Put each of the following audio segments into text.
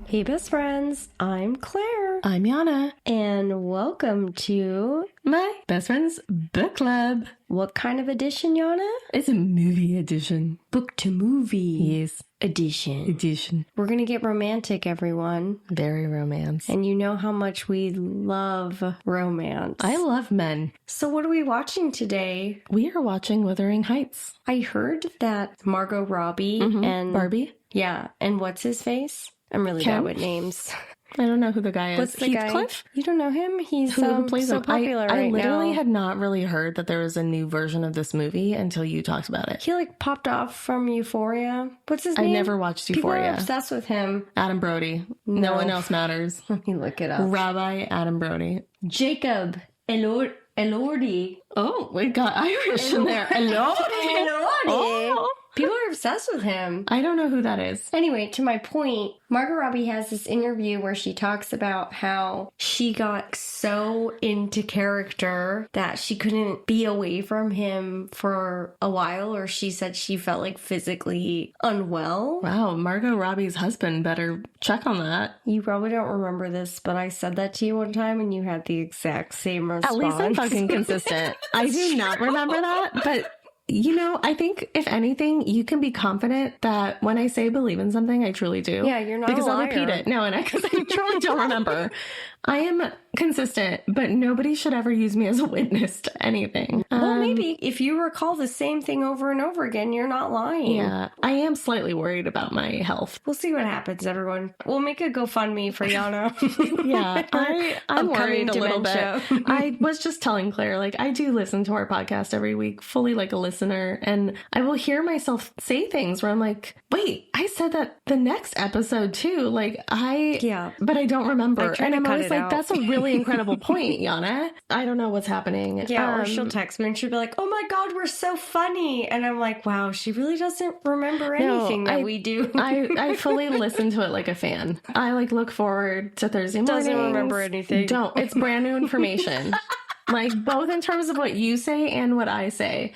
Hey, best friends, I'm Claire. I'm Yana. And welcome to my best friend's book club. What kind of edition, Yana? It's a movie edition. Book to movie. Yes. Edition. We're going to get romantic, everyone. Very romance. And you know how much we love romance. I love men. So what are we watching today? We are watching Wuthering Heights. I heard that Margot Robbie and... Barbie? Yeah. And what's his face? I'm really bad with names. I don't know who the guy is. What's the Heathcliff? Guy? You don't know him? He's who plays so him? popular right now. I literally had not really heard that there was a new version of this movie until you talked about it. He popped off from Euphoria. What's his name? I never watched Euphoria. People are obsessed with him. Adam Brody. No one else matters. Let me look it up. Rabbi Adam Brody. Jacob Elordi. Oh, we got Irish in there. Elordi. Oh. People are obsessed with him. I don't know who that is. Anyway, to my point, Margot Robbie has this interview where she talks about how she got so into character that she couldn't be away from him for a while, or she said she felt physically unwell. Wow, Margot Robbie's husband better check on that. You probably don't remember this, but I said that to you one time and you had the exact same response. At least I'm fucking consistent. I do not remember that, but... You know, I think, if anything, you can be confident that when I say believe in something, I truly do. Yeah, you're not because a liar. I'll repeat it. No, because I truly don't remember. I am consistent, but nobody should ever use me as a witness to anything. Well, maybe if you recall the same thing over and over again, you're not lying. Yeah, I am slightly worried about my health. We'll see what happens, everyone. We'll make a GoFundMe for Yana. Yeah, I'm worried a little bit. I was just telling Claire, I do listen to our podcast every week, fully like a listener, and I will hear myself say things where I'm like, wait, I said that the next episode too. But I don't remember. And I'm always like, that's a really incredible point, Yana. I don't know what's happening. Yeah, or she'll text me and she'll be like, oh my God, we're so funny. And I'm like, wow, she really doesn't remember anything that we do. I fully listen to it like a fan. I look forward to Thursday mornings. Doesn't remember anything. Don't. It's brand new information. Both in terms of what you say and what I say.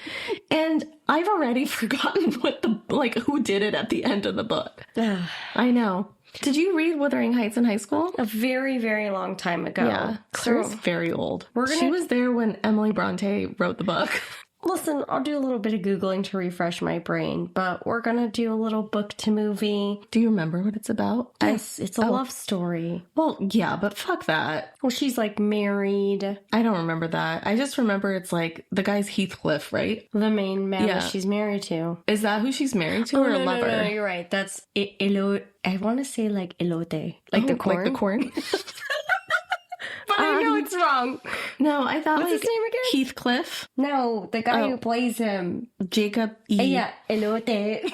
And I've already forgotten who did it at the end of the book. I know. Did you read Wuthering Heights in high school? A very, very long time ago. Yeah. Claire's very old. She was there when Emily Bronte wrote the book. Listen, I'll do a little bit of Googling to refresh my brain, but we're going to do a little book to movie. Do you remember what it's about? It's a love story. Well, yeah, but fuck that. Well, she's married. I don't remember that. I just remember it's the guy's Heathcliff, right? The main man that she's married to. Is that who she's married to or a lover? No, you're right. That's elote. I want to say elote. The corn. Like the corn? But I know it's wrong. No, I thought What's his name again? Heathcliff. No, the guy who plays him. Jacob E. Yeah, elote.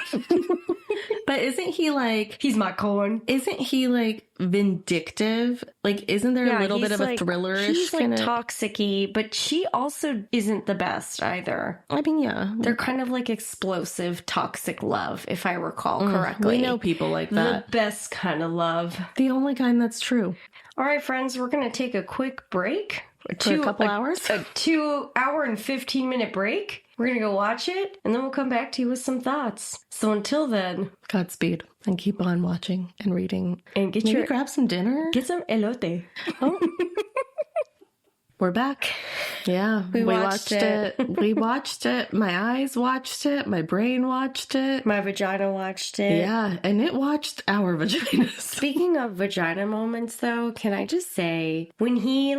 But isn't he he's my corn. Isn't he vindictive? Isn't there a little bit of a thrillerish he's kind of toxic-y, but she also isn't the best either. I mean, yeah. They're kind of explosive, toxic love, if I recall correctly. We know people like that. The best kind of love. The only kind that's true. All right, friends, we're going to take a quick break. For a couple hours? A 2 hour and 15-minute break. We're going to go watch it, and then we'll come back to you with some thoughts. So until then... Godspeed. And keep on watching and reading. And grab some dinner. Get some elote. Oh. We're back. Yeah. We watched it. We watched it. My eyes watched it. My brain watched it. My vagina watched it. Yeah. And it watched our vaginas. Speaking of vagina moments, though, can I just say, when he,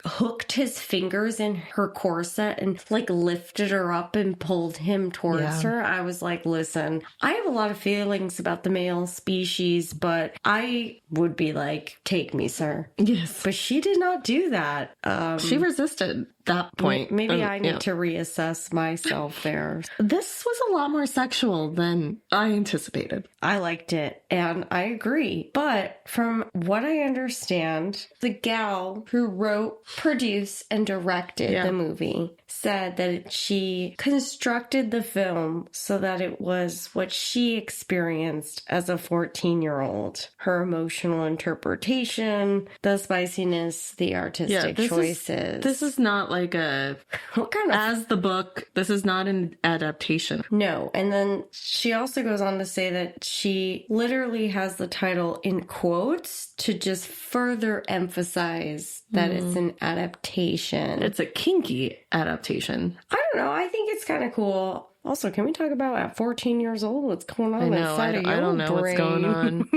hooked his fingers in her corset and, lifted her up and pulled him towards her, I was like, listen, I have a lot of feelings about the male species, but I would be like, take me, sir. Yes. But she did not do that. She resisted that point. Maybe I need to reassess myself there. This was a lot more sexual than I anticipated. I liked it, and I agree. But from what I understand, the gal who wrote, produced, and directed the movie said that she constructed the film so that it was what she experienced as a 14-year-old. Her emotional interpretation, the spiciness, the artistic choices. This is not like as the book, this is not an adaptation. No. And then she also goes on to say that she literally has the title in quotes to just further emphasize that it's an adaptation. It's a kinky adaptation. I don't know. I think it's kind of cool. Also, can we talk about at 14 years old what's going on inside of your brain? I don't know what's going on.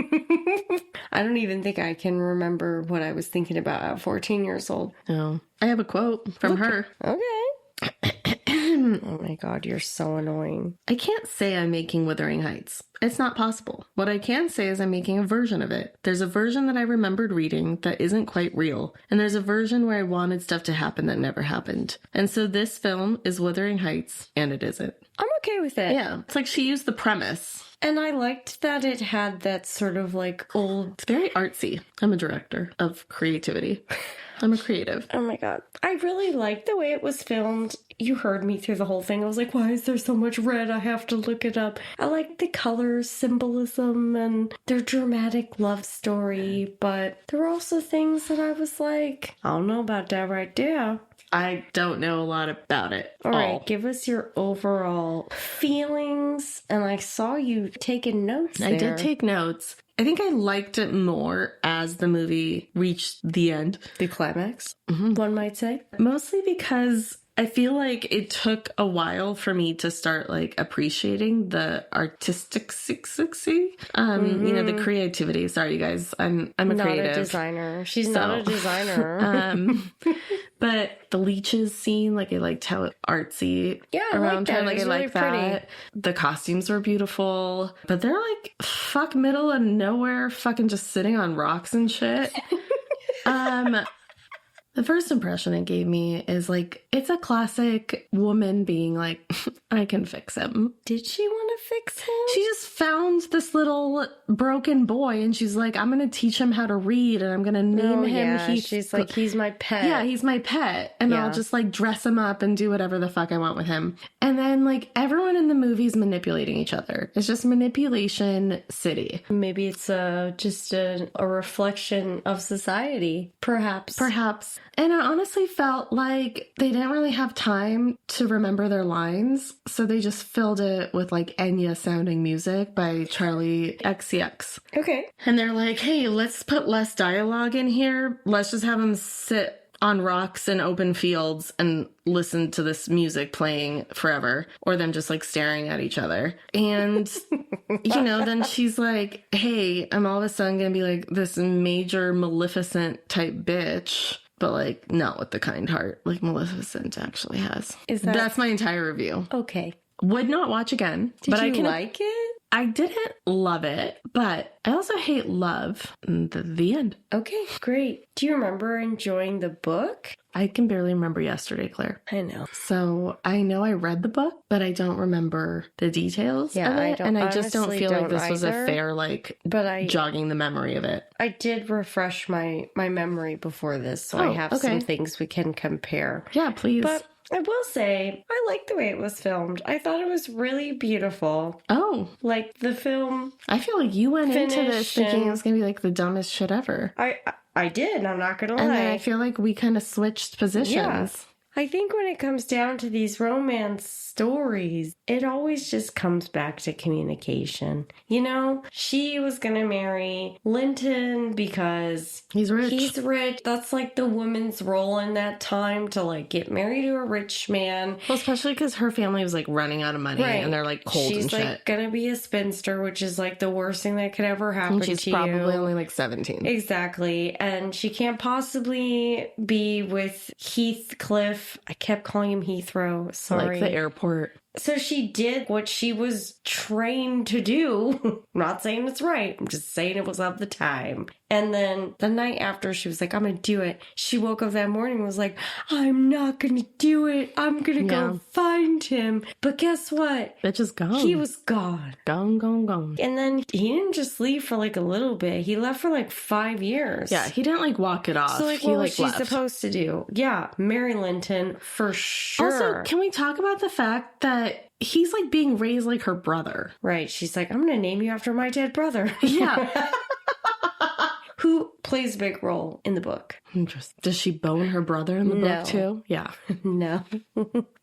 I don't even think I can remember what I was thinking about at 14 years old. No. I have a quote from her. Okay. Oh my God, you're so annoying. I can't say I'm making Wuthering Heights. It's not possible. What I can say is I'm making a version of it. There's a version that I remembered reading that isn't quite real. And there's a version where I wanted stuff to happen that never happened. And so this film is Wuthering Heights, and it isn't. I'm okay with it. Yeah. It's like she used the premise. And I liked that it had that sort of like old... It's very artsy. I'm a director of creativity. I'm a creative. Oh my God. I really liked the way it was filmed. You heard me through the whole thing. I was like, why is there so much red? I have to look it up. I like the colors, symbolism, and their dramatic love story. But there were also things that I was like, I don't know about that right there. I don't know a lot about it. All right, give us your overall feelings. And I saw you taking notes there. I did take notes. I think I liked it more as the movie reached the end. The climax, one might say. Mostly because I feel like it took a while for me to start like appreciating the artistic you know, the creativity. Sorry, you guys. I'm a not creative. Not a designer. She's not a designer. But the leeches scene, like I liked how artsy around her. Like I like that. Pretty. The costumes were beautiful, but they're like fuck middle of nowhere, fucking just sitting on rocks and shit. The first impression it gave me is like, it's a classic woman being like, I can fix him. Did she want to fix him? She just found this little broken boy and she's like, I'm going to teach him how to read and I'm going to name him Heath. She's like, he's my pet. Yeah, he's my pet. And I'll just like dress him up and do whatever the fuck I want with him. And then like everyone in the movie is manipulating each other. It's just manipulation city. Maybe it's just a reflection of society. Perhaps. And I honestly felt like they didn't really have time to remember their lines, so they just filled it with like Enya sounding music by Charlie XCX. Okay. And they're like, hey, let's put less dialogue in here. Let's just have them sit on rocks in open fields and listen to this music playing forever, or them just like staring at each other. And, you know, then she's like, hey, I'm all of a sudden going to be like this major Maleficent type bitch. But, like, not with the kind heart like Maleficent actually has. That's my entire review. Okay. Would not watch again. Did you like it? I didn't love it, but I also hate love. The end. Okay, great. Do you remember enjoying the book? I can barely remember yesterday, Claire. I know. So I know I read the book, but I don't remember the details of it. And I just don't feel like this was a fair, jogging the memory of it. I did refresh my memory before this, so I have some things we can compare. Yeah, please. But I will say, I like the way it was filmed. I thought it was really beautiful. Oh. Like, the film... I feel like you went into this thinking it was going to be, like, the dumbest shit ever. I did, I'm not going to lie. And then I feel like we kind of switched positions. Yeah. I think when it comes down to these romance stories, it always just comes back to communication. You know, she was going to marry Linton because he's rich. That's like the woman's role in that time, to like get married to a rich man. Well, especially because her family was like running out of money and they're like cold and shit. She's like going to be a spinster, which is like the worst thing that could ever happen to you. She's probably only like 17. Exactly. And she can't possibly be with Heathcliff. I kept calling him Heathrow. Sorry. Like the airport. So she did what she was trained to do. I'm not saying it's right. I'm just saying it was of the time. And then the night after, she was like, I'm going to do it. She woke up that morning and was like, I'm not going to do it. I'm going to go find him. But guess what? Bitch is gone. He was gone. Gone. And then he didn't just leave for like a little bit. He left for like 5 years. Yeah, he didn't like walk it off. So like, what was she supposed to do? Yeah, marry Linton for sure. Also, can we talk about the fact that he's like being raised like her brother? Right. She's like, I'm going to name you after my dead brother. Yeah. who plays a big role in the book. Interesting. Does she bone her brother in the book too? Yeah. No.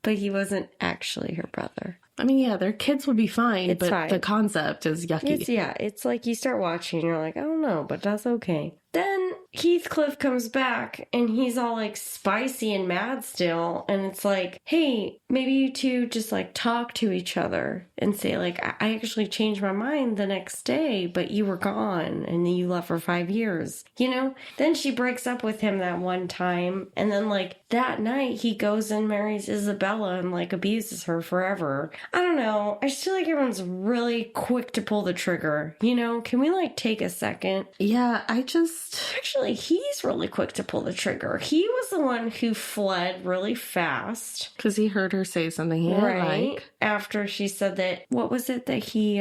But he wasn't actually her brother. I mean, yeah, their kids would be fine, but fine. The concept is yucky. It's like you start watching and you're like, I don't know, but that's okay. Then Heathcliff comes back and he's all like spicy and mad still. And it's like, hey, maybe you two just like talk to each other and say like, I actually changed my mind the next day, but you were gone and then you left for 5 years, you know? Then she breaks up with him that one time. And then like that night he goes and marries Isabella and like abuses her forever. I don't know. I just feel like everyone's really quick to pull the trigger, you know? Can we like take a second? Yeah, Actually, he's really quick to pull the trigger. He was the one who fled really fast. Because he heard her say something he didn't like. After she said that, what was it that he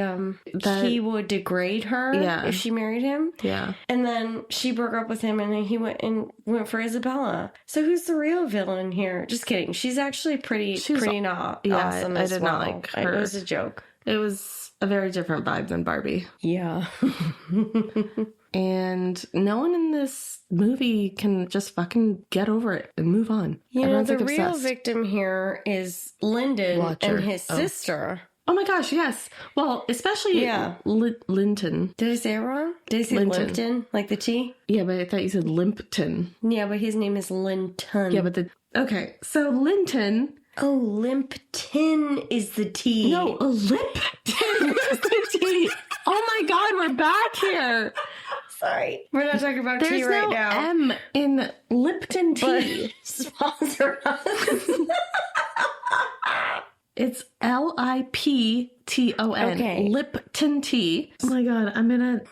would degrade her if she married him? Yeah. And then she broke up with him and then he went for Isabella. So who's the real villain here? Just kidding. She's actually pretty not awesome as well. Not like her. It was a joke. It was a very different vibe than Barbie. Yeah. And no one in this movie can just fucking get over it and move on. You Everyone's know, the like real obsessed. victim here is Lyndon and his sister. Oh my gosh, yes. Well, especially Linton. Did I say it wrong? Did I say Limpton? Like the tea? Yeah, but I thought you said Limpton. Yeah, but his name is Linton. Yeah, but okay, so Linton... Oh, Limpton is the tea. No, Limpton is the tea. Oh my God, we're back here. Sorry. We're not talking about tea right now. There's no M in Lipton tea. Sponsor us. It's Lipton. Okay. Lipton tea. Oh my God, I'm gonna...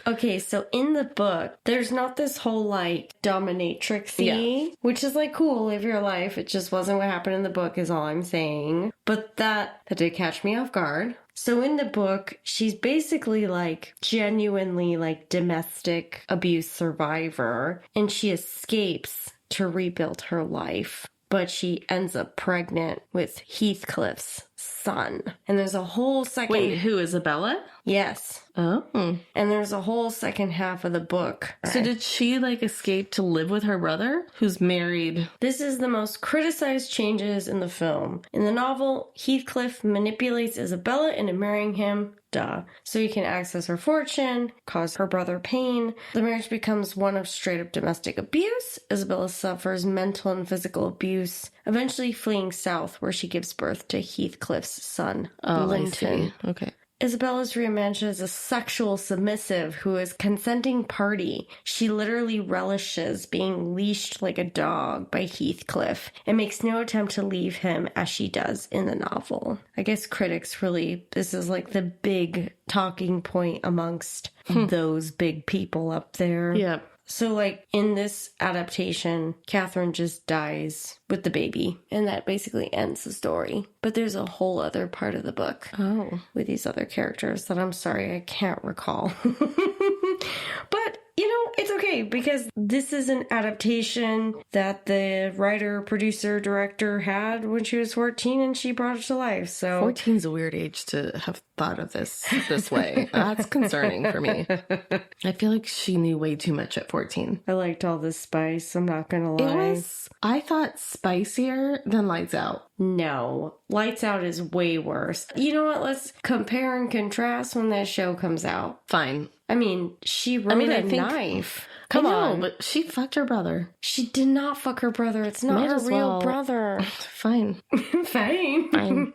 Okay, so in the book, there's not this whole, like, dominatrixy, which is, like, cool, live your life. It just wasn't what happened in the book is all I'm saying. But that did catch me off guard. So in the book, she's basically, like, genuinely, like, domestic abuse survivor, and she escapes to rebuild her life. But she ends up pregnant with Heathcliff's son. And there's a whole second... Wait, who, Isabella? Yes. Oh. And there's a whole second half of the book. So did she, like, escape to live with her brother, who's married? This is the most criticized changes in the film. In the novel, Heathcliff manipulates Isabella into marrying him. Duh. So he can access her fortune, cause her brother pain. The marriage becomes one of straight-up domestic abuse. Isabella suffers mental and physical abuse, eventually fleeing south, where she gives birth to Heathcliff's son, Linton. I see. Okay. Isabella's reimagined as a sexual submissive who is consenting party. She literally relishes being leashed like a dog by Heathcliff and makes no attempt to leave him as she does in the novel. I guess critics really, this is like the big talking point amongst those big people up there. Yeah. So, like, in this adaptation, Catherine just dies with the baby, and that basically ends the story. But there's a whole other part of the book with these other characters that I'm sorry I can't recall. But, you know, it's okay, because this is an adaptation that the writer, producer, director had when she was 14, and she brought it to life, so... 14 is a weird age to have thought of this way. That's concerning for me. I feel like she knew way too much at 14. I liked all this spice, I'm not gonna lie. I thought spicier than Lights Out. No. Lights Out is way worse. You know what? Let's compare and contrast when that show comes out. Fine. I mean, she rode a knife. Come on. But she fucked her brother. She did not fuck her brother. It's not her real brother. Fine. Fine.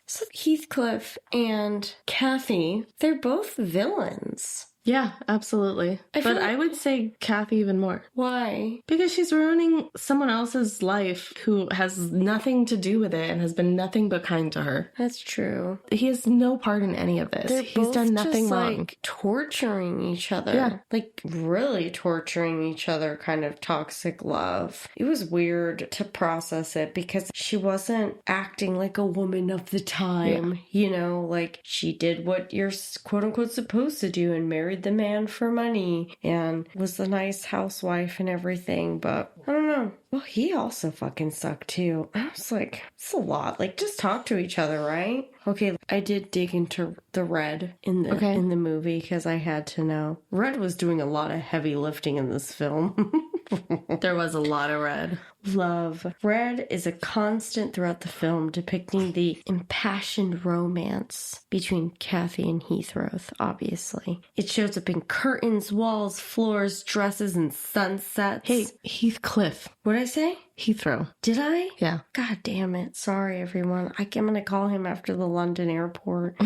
So Heathcliff and Kathy, they're both villains. Yeah, absolutely. But I would say Kathy even more. Why? Because she's ruining someone else's life who has nothing to do with it and has been nothing but kind to her. That's true. He has no part in any of this. He's done nothing wrong. Like torturing each other. Yeah. Like really torturing each other, kind of toxic love. It was weird to process it because she wasn't acting like a woman of the time. Yeah. You know, like she did what you're quote unquote supposed to do and marry married the man for money and was the nice housewife and everything, but I don't know. Well, he also fucking sucked too. I was like, it's a lot. Like, just talk to each other, right? Okay, I did dig into the Red in the movie because I had to know. Red was doing a lot of heavy lifting in this film. There was a lot of red. Love. Red is a constant throughout the film, depicting the impassioned romance between Cathy and Heathcliff, obviously. It shows up in curtains, walls, floors, dresses, and sunsets. Hey, Heathcliff. What'd I say? Heathrow. Did I? Yeah. God damn it. Sorry, everyone. I'm going to call him after the London airport.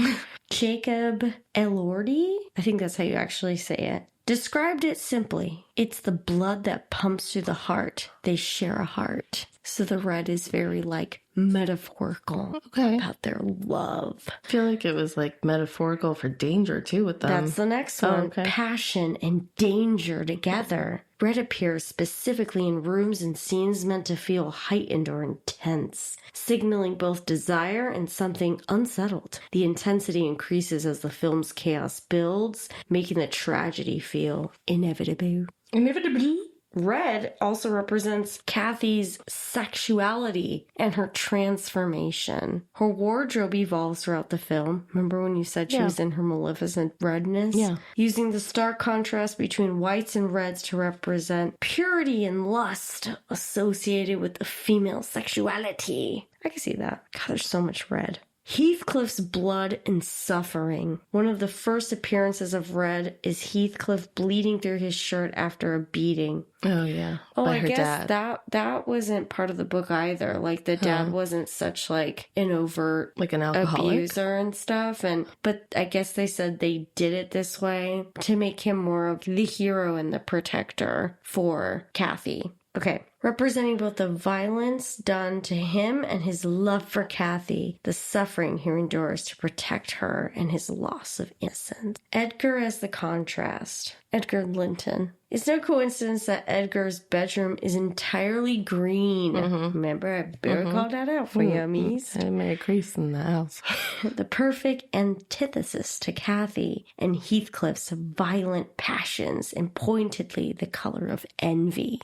Jacob Elordi? I think that's how you actually say it. Described it simply. It's the blood that pumps through the heart. They share a heart. So the red is very, like, metaphorical about their love. I feel like it was, like, metaphorical for danger, too, with them. That's the next one. Okay. Passion and danger together. Red appears specifically in rooms and scenes meant to feel heightened or intense, signaling both desire and something unsettled. The intensity increases as the film's chaos builds, making the tragedy feel inevitable. Inevitable. Red also represents Cathy's sexuality and her transformation. Her wardrobe evolves throughout the film. Remember when you said she was in her maleficent redness? Yeah. Using the stark contrast between whites and reds to represent purity and lust associated with the female sexuality. I can see that. God, there's so much red. Heathcliff's blood and suffering. One of the first appearances of Red is Heathcliff bleeding through his shirt after a beating. Oh, yeah. Oh, By I her guess dad. that wasn't part of the book either. Like, the dad wasn't such, like, an overt Like an alcoholic? abuser and stuff. But I guess they said they did it this way to make him more of the hero and the protector for Cathy. Okay. Representing both the violence done to him and his love for Cathy, the suffering he endures to protect her, and his loss of innocence. Edgar as the contrast. Edgar Linton. It's no coincidence that Edgar's bedroom is entirely green. Remember, I better call that out for you, Mies. I made a crease in the house. The perfect antithesis to Cathy and Heathcliff's violent passions and pointedly the color of envy.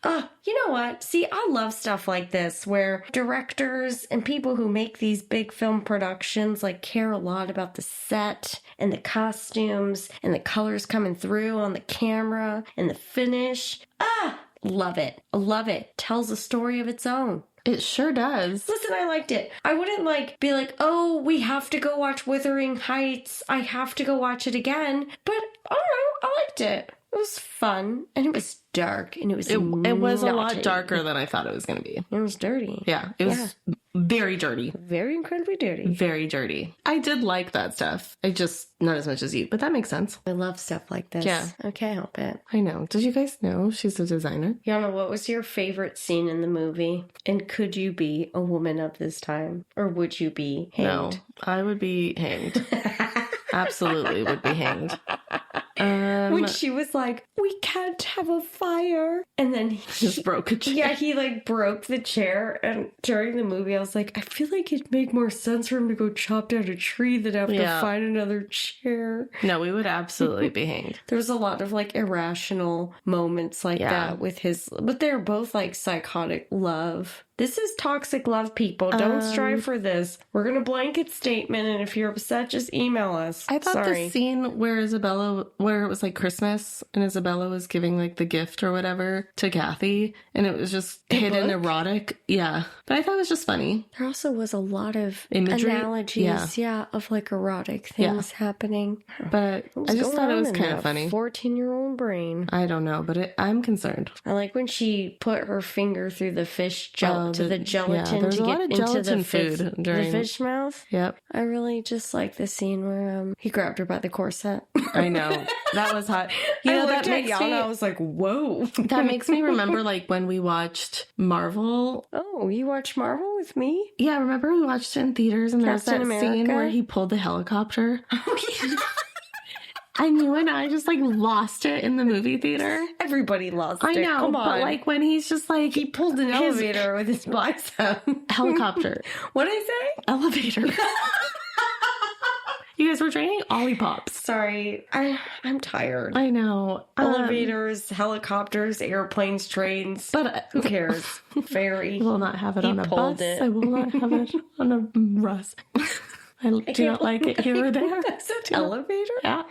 Oh, you know what? See, I love stuff like this where directors and people who make these big film productions like care a lot about the set and the costumes and the colors coming through on the camera and the finish. Love it. Love it. Tells a story of its own. It sure does. Listen, I liked it. I wouldn't be like, oh, we have to go watch Wuthering Heights. I have to go watch it again. But I don't know. I liked it. It was fun, and it was dark, and it was It was naughty. a lot darker than I thought it was going to be. It was dirty. Yeah, it was very dirty. Very incredibly dirty. Very dirty. I did like that stuff. I just, not as much as you, but that makes sense. I love stuff like this. Yeah. I can't help it. I know. Did you guys know she's a designer? Yana, what was your favorite scene in the movie? And could you be a woman of this time? Or would you be hanged? No, I would be hanged. Absolutely would be hanged. When she was like, we can't have a fire. And then he just broke a chair. Yeah, he broke the chair. And during the movie, I was like, I feel like it'd make more sense for him to go chop down a tree than have to find another chair. No, we would absolutely be hanged. There was a lot of irrational moments like that with his, but they're both psychotic love. This is toxic love, people. Don't strive for this. We're going to blanket statement, and if you're upset, just email us. I thought the scene where it was Christmas, and Isabella was giving the gift or whatever to Cathy, and it was just hidden erotic. Yeah. But I thought it was just funny. There also was a lot of imagery, analogies, of erotic things happening. But I just thought it was kind of funny. 14-year-old brain. I don't know, but I'm concerned. I like when she put her finger through the fish to the gelatin there's to a lot get of into gelatin the food during the fish mouth. Yep. I really just like the scene where he grabbed her by the corset. I know. That was hot. I was like, whoa. That makes me remember when we watched Marvel. Oh, you watched Marvel with me? Yeah, remember we watched it in theaters and there's that America? scene where he pulled the helicopter? Oh, yeah. I knew and I just lost it in the movie theater. Everybody lost it. I know, Come on. but when he's just he pulled an elevator with his bicep. Helicopter. What did I say? Elevator. You guys were training Ollipops. Sorry, I'm tired. I know. Elevators, helicopters, airplanes, trains. But who cares? Ferry. I will not have it on a bus. I will not have it on a bus. I do not like it here or there. That's an elevator? Yeah.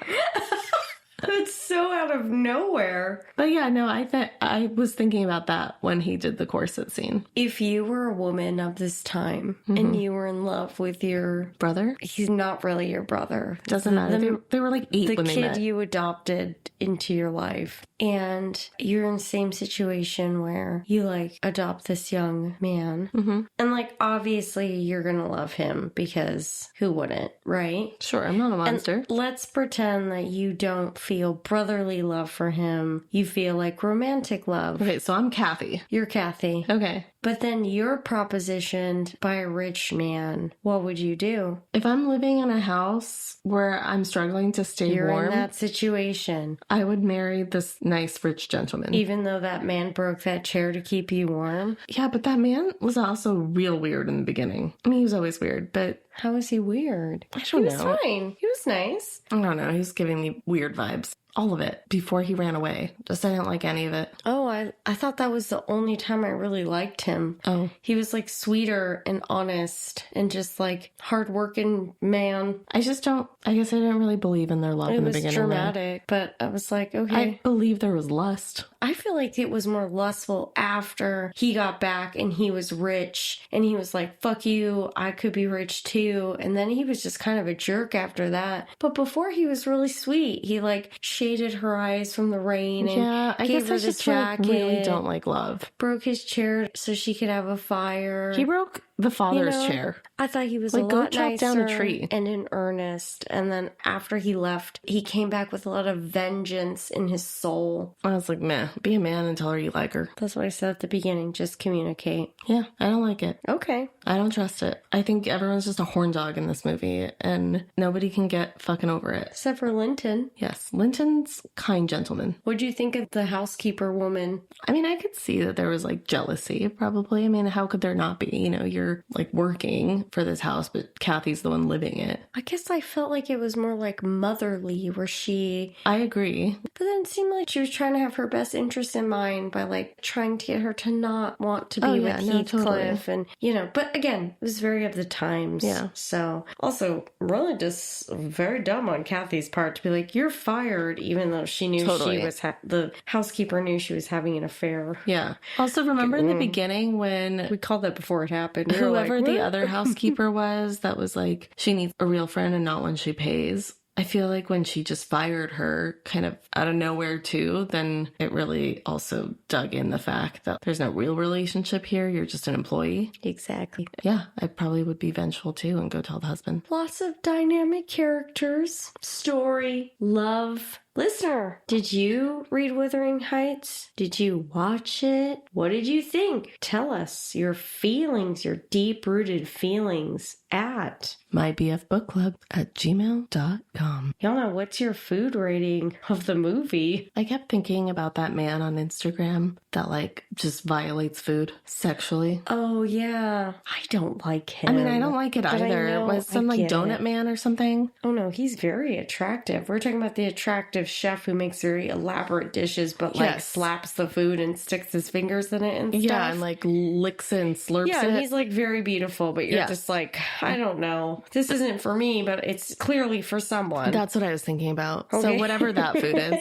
That's so out of nowhere. But yeah, no, I was thinking about that when he did the corset scene. If you were a woman of this time and you were in love with your brother, he's not really your brother. Doesn't matter. They were like 8 when they met. The kid you adopted into your life. And you're in the same situation where you like adopt this young man. And like, obviously you're going to love him because who wouldn't, right? Sure, I'm not a monster. And let's pretend that you don't feel brotherly love for him. You feel like romantic love. Okay, so I'm Kathy. You're Kathy. Okay. But then you're propositioned by a rich man. What would you do? If I'm living in a house where I'm struggling to stay warm, you're in that situation, I would marry this nice rich gentleman. Even though that man broke that chair to keep you warm? Yeah, but that man was also real weird in the beginning. I mean, he was always weird, but... How was he weird? I don't know. He was fine. He was nice. I don't know. He was giving me weird vibes. All of it. Before he ran away. Just I didn't like any of it. Oh, I thought that was the only time I really liked him. Oh. He was like sweeter and honest and just like hardworking man. I guess I didn't really believe in their love in the beginning. It was dramatic, but I was like, okay. I believe there was lust. I feel like it was more lustful after he got back and he was rich and he was like, fuck you, I could be rich too. And then he was just kind of a jerk after that. But before he was really sweet. He like shaded her eyes from the rain and I gave guess her I the just jacket. really don't like love. Broke his chair so she could have a fire. He broke the father's chair. I thought he was like, a lot go chop nicer down a tree. And in earnest. And then after he left, he came back with a lot of vengeance in his soul. I was like, meh, be a man and tell her you like her. That's what I said at the beginning. Just communicate. Yeah, I don't like it. Okay. I don't trust it. I think everyone's just a horn dog in this movie, and nobody can get fucking over it. Except for Linton. Yes, Linton's kind gentleman. What'd you think of the housekeeper woman? I mean, I could see that there was like jealousy, probably. I mean, how could there not be? You know, you're like working for this house, but Kathy's the one living it. I guess I felt like it was more like motherly, where she... I agree. But then it seemed like she was trying to have her best interest in mind by like trying to get her to not want to be with Heathcliff. Totally. And, you know, but again, it was very of the times. Yeah. So also really just very dumb on Kathy's part to be like, you're fired, even though she knew she was, the housekeeper knew she was having an affair. Yeah. Also, remember in the beginning when... We called that before it happened. Whoever the other housekeeper was, that was like, she needs a real friend and not one she pays. I feel like when she just fired her kind of out of nowhere too, then it really also dug in the fact that there's no real relationship here. You're just an employee. Exactly. Yeah, I probably would be vengeful too and go tell the husband. Lots of dynamic characters, story, love. Listener, did you read Wuthering Heights? Did you watch it? What did you think? Tell us your feelings, your deep-rooted feelings at mybfbookclub@gmail.com. Y'all know, what's your food rating of the movie? I kept thinking about that man on Instagram that like just violates food sexually. Oh, yeah. I don't like him. I mean, I don't like it either. Was some like donut man or something? Oh, no, he's very attractive. We're talking about the attractive chef who makes very elaborate dishes, but like slaps the food and sticks his fingers in it and stuff. Yeah, and like licks it and slurps it. Yeah, and he's like very beautiful, but you're just like, I don't know. This isn't for me, but it's clearly for someone. That's what I was thinking about. Okay. So whatever that food is.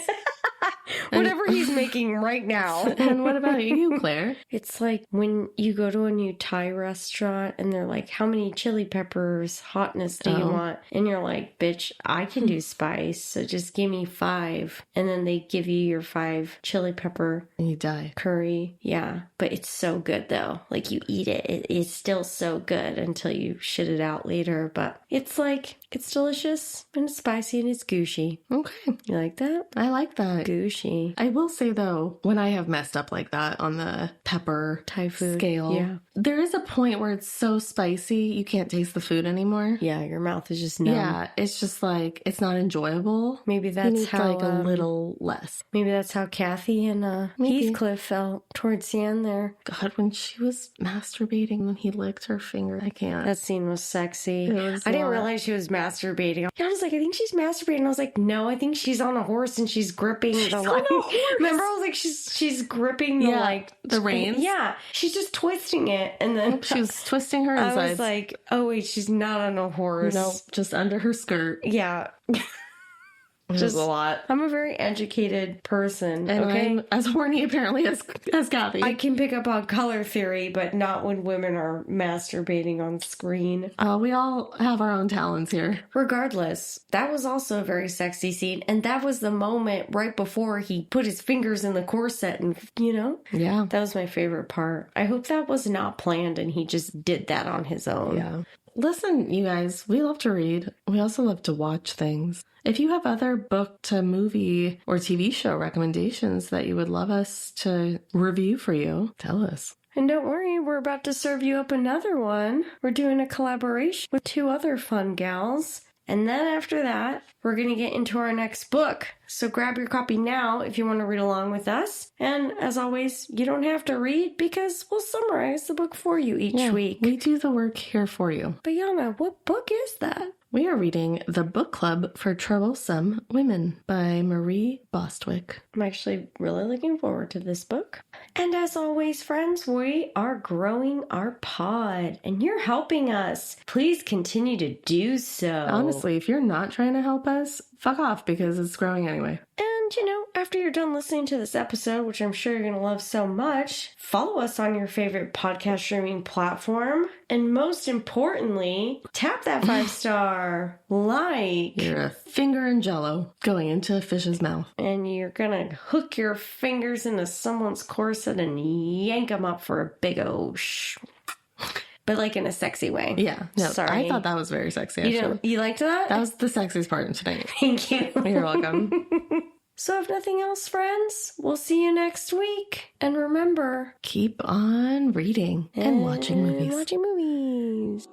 Whatever he's making right now. And what about you, Claire? It's like when you go to a new Thai restaurant and they're like, how many chili peppers, hotness do you want? And you're like, bitch, I can do spice, so just give me 5. And then they give you your 5 chili pepper. And you die. Curry. Yeah. But it's so good though. Like you eat it. It's still so good until you shit it out later. But it's like, it's delicious and it's spicy and it's gooshy. Okay. You like that? I like that. Gooshy. I will say though, when I have messed up like that on the pepper Thai food scale, there is a point where it's so spicy you can't taste the food anymore. Yeah, your mouth is just numb. Yeah, it's just like, it's not enjoyable. Maybe that's you need how like a little less. Maybe that's how Kathy and Heathcliff felt towards the end there. God, when she was masturbating when he licked her finger, I can't. That scene was sexy. I didn't realize she was masturbating. I was like, I think she's masturbating. I was like, no, I think she's on a horse and she's gripping the like. Remember, I was like, she's gripping the reins. Yeah, she's just twisting it, and then she was twisting her insides. I was like, oh wait, she's not on a horse. No, just under her skirt. Yeah. Just a lot. I'm a very educated person, and okay? I'm as horny apparently as Kathy. I can pick up on color theory, but not when women are masturbating on screen. We all have our own talents here. Regardless, that was also a very sexy scene, and that was the moment right before he put his fingers in the corset and, Yeah. That was my favorite part. I hope that was not planned and he just did that on his own. Yeah. Listen, you guys, we love to read. We also love to watch things. If you have other book to movie or TV show recommendations that you would love us to review for you, tell us. And don't worry, we're about to serve you up another one. We're doing a collaboration with 2 other fun gals. And then after that, we're going to get into our next book. So grab your copy now if you want to read along with us. And as always, you don't have to read because we'll summarize the book for you each week. We do the work here for you. But Yana, what book is that? We are reading The Book Club for Troublesome Women by Marie Bostwick. I'm actually really looking forward to this book. And as always, friends, we are growing our pod and you're helping us. Please continue to do so. Honestly, if you're not trying to help us, fuck off because it's growing anyway. And, after you're done listening to this episode, which I'm sure you're going to love so much, follow us on your favorite podcast streaming platform. And most importantly, tap that 5-star like. You're a finger in jello going into a fish's mouth. And you're going to hook your fingers into someone's corset and yank them up for a big old but like in a sexy way. Yeah. No, sorry. I thought that was very sexy, actually. You liked that? That was the sexiest part of tonight. Thank you. You're welcome. So if nothing else, friends, we'll see you next week. And remember, keep on reading and watching movies. Watching movies.